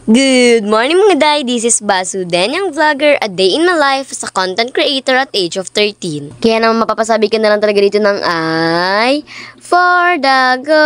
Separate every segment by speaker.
Speaker 1: Good morning mga day, this is Basu, yung vlogger, a day in my life as a content creator at age of 13. Kaya naman mapapasabi ka na lang talaga dito ng ay for the go!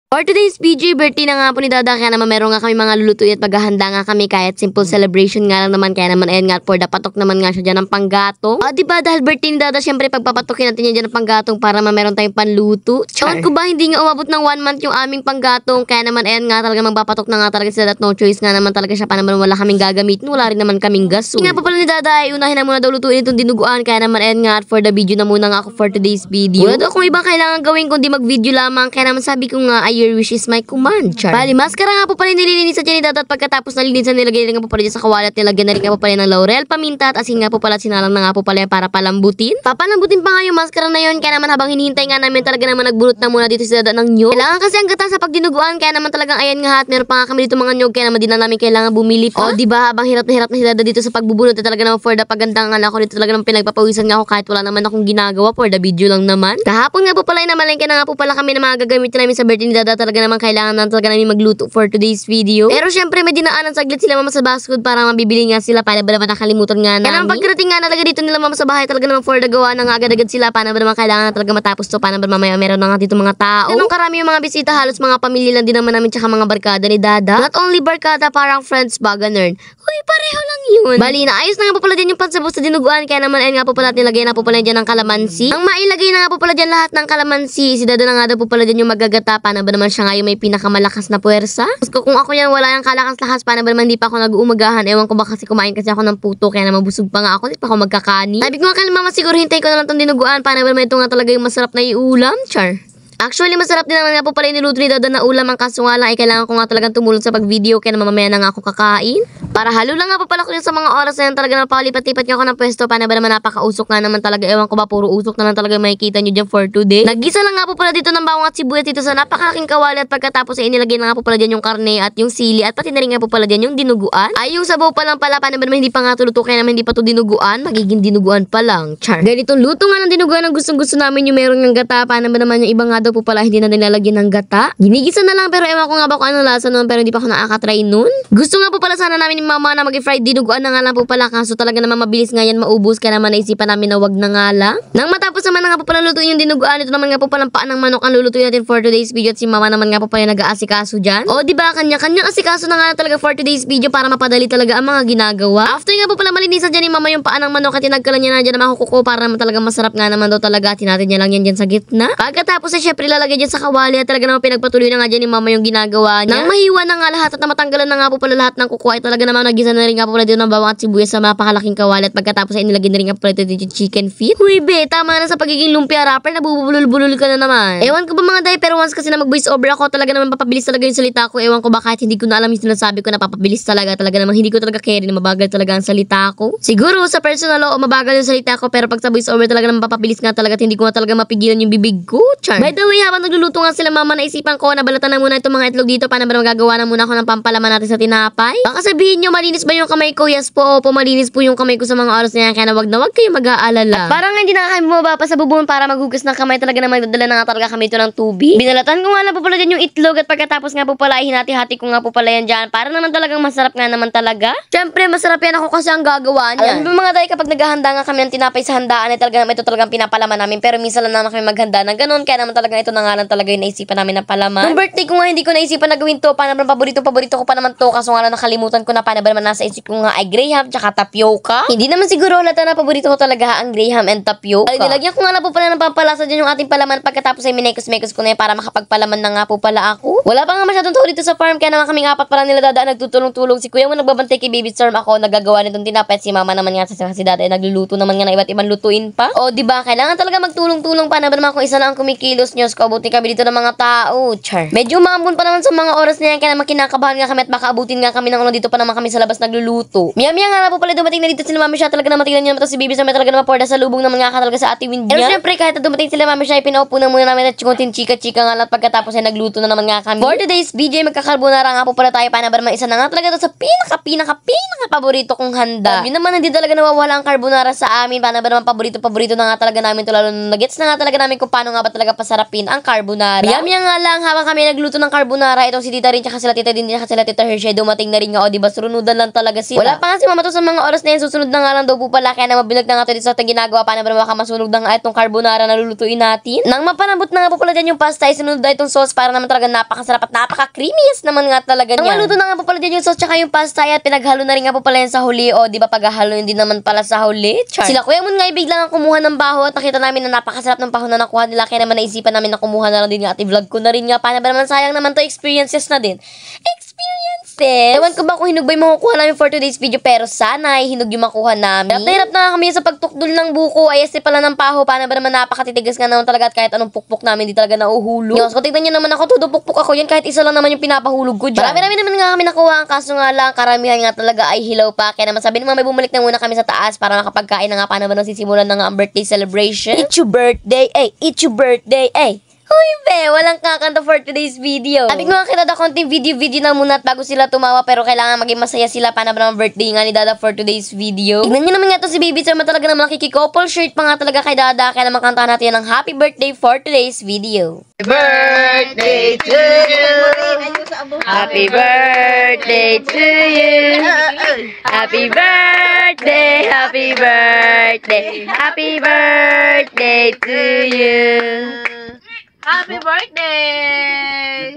Speaker 1: For today's PG, birthday na nga po ni Dada, kaya naman meron nga kami mga lulutuin at paghahanda nga kami kahit simple celebration nga lang naman, kaya naman ayun nga for the patok naman nga siya dyan ng panggatong. O diba dahil birthday ni Dada, syempre pagpapatokin natin yan dyan ng panggatong para meron tayong panluto. Ewan ko ba hindi nga umabot ng 1 month yung aming panggatong, kaya naman ayun nga talaga magpapatok na nga talaga sila at no choice nga naman talaga siya, pa naman wala kaming gagamitin, wala rin naman kaming gaso. Nga pa pala ni Dada ay unahin na muna daw lutuin itong dinuguan, kaya naman ayun nga for the video na muna nga ako for today's video. Wala daw kung ibang kailangan gawin kundi mag-video lamang, kaya naman sabi ko nga your wish is my command, char. Bali, maskara nga po pala nililinisan dyan ni Dada, at pagkatapos nalinisan nilagay rin nga po pala dyan sa kawalat, nilagyan na rin nga po pala ng laurel, paminta at asin nga po pala, sinalang na nga po pala para palambutin. Papalambutin pa nga yung maskara na yun, kaya naman habang hinihintay nga namin talaga naman nagbulot na muna dito si Dada ng nyog. Kailangan kasi ang gata sa pagdinuguan, kaya naman talagang ayan nga, at meron pa nga kami dito mga nyog, kaya naman din na namin kailangan bumili pa. O diba, habang hirap na si Dada dito sa pagbubulot, talaga naman for the pagandang ako dito talaga naman pinagpapawisan nga ako kahit wala naman akong ginagawa, for the video lang naman. Kahapon nga po pala namalengke na nga po pala kami na mga gagamitin namin sa birthday ni Dada, talaga naman kailangan na talaga namin magluto for today's video. Pero syempre may dinaanan saglit sila mama sa basket para mabibili nga sila, para ba naman nakalimutan nga namin. Kaya naman pagkarating nga talaga dito nila mama sa bahay, talaga naman for the gawa na nga agad-agad sila, paano ba naman kailangan na talaga matapos to, paano ba mamaya meron na nga dito mga tao. Ganun karami yung mga bisita, halos mga pamilya lang din naman namin tsaka mga barkada ni Dada. Not only barkada, parang friends ba, ganun. Uy, pareho lang yun. Bali, naayos na nga po pala dyan yung pansabos sa dinuguan, kaya naman ayun nga po pala nilagay na po pala dyan ng kalamansi. Ang mailagay na nga po pala dyan lahat ng kalamansi, si Dada na nga daw po pala dyan yung magagata, paano ba naman siya nga yung may pinakamalakas na puwersa. Kung ako yan wala yung kalakas-lakas, paano ba naman hindi pa ako nag-uumagahan, ewan ko ba kasi kumain kasi ako ng puto, kaya naman busog pa nga ako, hindi pa ako magkakani. Sabi ko nga kay mama, siguro hintay ko na lang itong dinuguan, paano ba naman ito nga talaga yung masarap na iulam, char. Actually, masarap din naman nga po pala niluto ni Dada na ulam, ang kaso nga lang ay kailangan ko nga talagang tumulong sa pag-video, kaya naman mamaya na nga ako kakain. Para halo lang nga po pala ko sa mga oras na yan, talaga napakalipat-lipat nga ako ng pwesto, paano ba naman napakausok nga naman talaga, ewan ko ba, puro usok na lang talaga makikita nyo dyan for today. Naggisa lang nga po pala dito ng bawang at sibuyas dito sa napakalaking kawali, at pagkatapos ay inilagay na nga po pala dyan yung karne at yung sili, at pati na rin nga po pala dyan yung dinuguan. Ay, yung sabaw pa lang pala, paano ba naman hindi pa nga tuluto, kaya naman hindi pa to dinuguan, magiging dinuguan pa lang, char. Ganitong luto nga ng dinuguan ang gustong-gusto namin, yung meron ng gata, paano ba naman yung iba nga daw po pala hindi na nilalagyan ng gata. Ginigisa na lang, pero ewan ko nga ba kung ano lasa nun, pero hindi pa ako nakakatry nun. Gusto nga po pala sana namin ni mama na mag-fried dinuguan na nga lang po pala, kaso talaga naman mabilis nga yan maubos, kaya naman naisipan namin na wag na nga lang. Nang matapos naman na nga po pala lutuin yung dinuguan, ito naman nga po palang paan ng manok ang lulutuin natin for today's video, at si mama naman nga po pala nag-aasikaso dyan. O diba, kanya-kanyang asikaso na nga talaga for today's video para mapadali talaga ang mga ginagawa. After nga po pala malinisan dyan ni mama yung paan ng manok, at tinagkalan niya na dyan na makukuko para naman talaga masarap nga naman daw talaga, tinatin niya lang yan dyan sa gitna. Pagkatapos ay syempre lalagay dyan sa kawali, at talaga naman pinagpatuloy na nga dyan ni mama yung ginagawa niya. Nang mahiwa na nga lahat at matanggalan na nga po pala lahat ng kuko, ay talaga naman nagisa na rin nga po pala dito ng bawang at sibuyas sa napakalaking kawalit, pagkatapos ay inilagay na rin nga po pala dito yung chicken feet. Huy be, tama na sa pagiging lumpia rapper, nabubulol-bulol ka na naman. Ewan ko ba mga day, pero once kasi na mag voice over ako, talaga naman papabilis talaga yung salita ko. Ewan ko ba, kahit hindi ko na alam yung sinasabi ko, napapabilis talaga naman hindi ko talaga carry na mabagal talaga ang salita ko. Siguro sa personal o mabagal yung salita ko, pero pag sa voice over talaga naman papabilis nga talaga at hindi ko nga talaga mapigilan yung bibig ko, char. By the way, habang nagluluto nga sila mama, naisipan ko, nabalatan na muna itong mga itlog dito, paano ba magagawa na muna ako ng pampalaman natin sa tinapay. Baka sabihin nyo, malinis ba yung kamay ko? Yes po, opo, malinis po yung kamay ko sa mga oras na yan, kaya na wag kayo mag-aalala. At parang hindi na kami bumaba pa sa bubon para maghugas ng kamay, talaga na magdadala na nga talaga kami ito ng tubig. Binalatan ko nga lang po pala dyan yung itlog, at pagkatapos nga po pala hinati-hati ko nga po pala yan dyan, para naman talagang masarap nga naman talaga. Siyempre, masarap yan ako kasi ang gagawa niya. Alam mo mga day, kapag naghahanda nga kami ng tinapay sa handaan, ay talaga ito talagang pinapalaman namin, pero minsan lang naman kami maghanda ng ganun, kaya naman talaga ito na nga lang talaga yung naisipan namin na palaman. Nung birthday ko nga, hindi ko naisipan na gawin to, paano naman paborito ko pa naman to, kaso nga lang nakalimutan ko na, paano ba naman nasa isip ko nga ay graham tsaka tapioca. Hindi naman siguro halata na paborito ko talaga ang graham and tapioca. Ay, nilagyan ko nga lang po pala ng pampalasa dyan yung ating palaman, pagkatapos ay minekos-mekos ko na yan para makapagpalaman na nga po pala ako. Wala pa nga masyadong tao dito sa farm, kaya naman kaming apat pala nila Dada nagtutulong-tulong. Si kuya mo nagbabantay kay Baby Storm, ako nagagawa nitong tinapay, si mama naman nga si Dada ay nagluluto naman nga na iba't ibang lutuin pa. O diba, kailangan talaga magtulong-tulong, paano ba naman kung isa lang ang kumikilos nyo, kabutin kami dito ng mga tao, char. Medyo maambon pa naman sa mga oras na yan, kaya naman kinakabahan nga kami at makaabutin nga kami ng ulo, dito pa naman kami sa labas nagluluto. Miyam-miyam nga na po pala dumating na dito sila mami siya, talaga naman tingnan nyo naman to si Baby Storm, talaga naman porda sa lubong naman nga talaga sa ate Wind niya. Pero syempre kahit na dumating sila mami siya, pinaupo na muna namin at chikutin chika-chika nga lang, pagkatapos ay nagluto na naman nga kami. For today's BJ, magkakarbonara nga po pala tayo, paano ba naman isa na nga talaga to sa pinaka paborito kong handa. Yun naman, hindi talaga nawawala ang carbonara sa amin, paano ba naman paborito na nga talaga namin to, lalo na nuggets na nga talaga namin kung paano nga ba talaga pasarapin masarapin ang carbonara. Maya nga lang, habang kami nagluto ng carbonara, itong si tita rin, tsaka sila tita din, tsaka sila tita Hershey, dumating na rin nga, o diba, sunudan lang talaga sila. Wala pa nga si mama to sa mga oras na yan, susunod na nga lang daw po pala, kaya na mabilag na nga to dito sa ating ginagawa, paano ba baka masunog na nga itong carbonara na lulutuin natin. Nang mapanabot na nga po pala dyan yung pasta, isunod na itong sauce para naman talaga napakasarap at napaka-creamiest naman nga talaga niya. Nang maluto na nga po pala dyan yung sauce, tsaka yung pasta, at pinaghalo na rin nga po pala yan sa huli, o diba, paghahalo hindi naman pala sa huli. Char. Sila Kuya Moon nga biglang ang kumuha ng baho at nakita namin na napakasarap ng baho na nakuha nila, kaya naman naisipan namin na kumuha na lang din nga at i-vlog ko na rin nga. Paano ba naman, sayang naman to, experiences na din. Experiences! Ewan ko ba kung hinug ba yung makukuha namin for today's video, pero sana ay hinug yung makuha namin. Hirap na kami sa pagtukdol ng buko, ay pala ng paho. Paano ba naman, napakatitigas nga naman talaga at kahit anong pukpok namin, di talaga nauhulog. Yung so tignan nyo naman ako, todo pukpok ako yan, kahit isa lang naman yung pinapahulog ko dyan. Marami naman nga kami nakuha, ang kaso nga lang, karamihan nga talaga ay hilaw pa. Kaya naman sabi naman, may bumalik na muna kami sa taas para makapagkain na nga. Paano ba nang sisimulan na nga ang birthday celebration? It's your birthday, eh! It's your birthday, eh! Hoy be, walang kakanta for today's video. Sabi ko nga kay Dada, konting video na muna at bago sila tumawa, pero kailangan maging masaya sila. Paano ba naman birthday nga ni Dada for today's video? Tignan nyo naman nga to si Baby Sir, talaga naman nakikikouple shirt pa nga talaga kay Dada. Kaya naman kantahan natin yan ng happy birthday for today's video.
Speaker 2: Birthday to you.
Speaker 1: Happy birthday to you. Happy birthday, happy birthday, happy birthday to you.
Speaker 2: Happy birthday!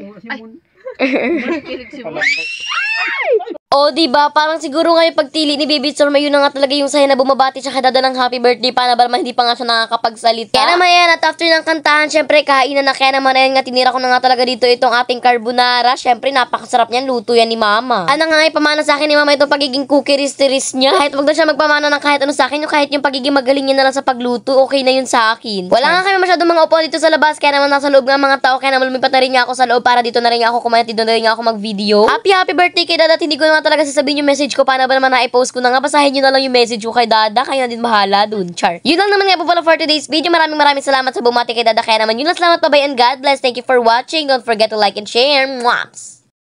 Speaker 1: O, diba? Parang siguro nga yung pagtili ni Baby Storm, yun na nga talaga yung saya na bumabati siya kay Dada ng happy birthday. Paano ba naman hindi pa nga siya nakakapagsalita? Kaya naman yan, at after ng kantahan, syempre, kainan na. Kaya naman yan nga, tinira ko na nga talaga dito itong ating carbonara. Syempre, napakasarap niyan, luto yan ni Mama. Ano nga ipamana sa akin ni Mama itong pagiging cookie-risteris niya. Kahit wag na siya magpamana ng kahit ano sa akin, yung kahit yung pagiging magaling niya na lang sa pagluto, okay na yun sa akin. Wala nga kami masyadong mga upuan dito sa labas, kaya naman nasa loob nga mga tao, kaya naman lumipat na rin nga ako sa loob para dito na rin nga ako kumain, dito na rin nga ako mag-video. Happy birthday kay Dada, hindi ko naman talaga sasabihin yung message ko, paano ba naman na-i-post ko na nga, basahin nyo na lang yung message ko kay Dada, kayo na din bahala dun, char. Yun lang naman nga po pala for today's video, maraming salamat sa bumati kay Dada, kaya naman yun lang, salamat, bye-bye and God bless, thank you for watching, don't forget to like and share, mwah!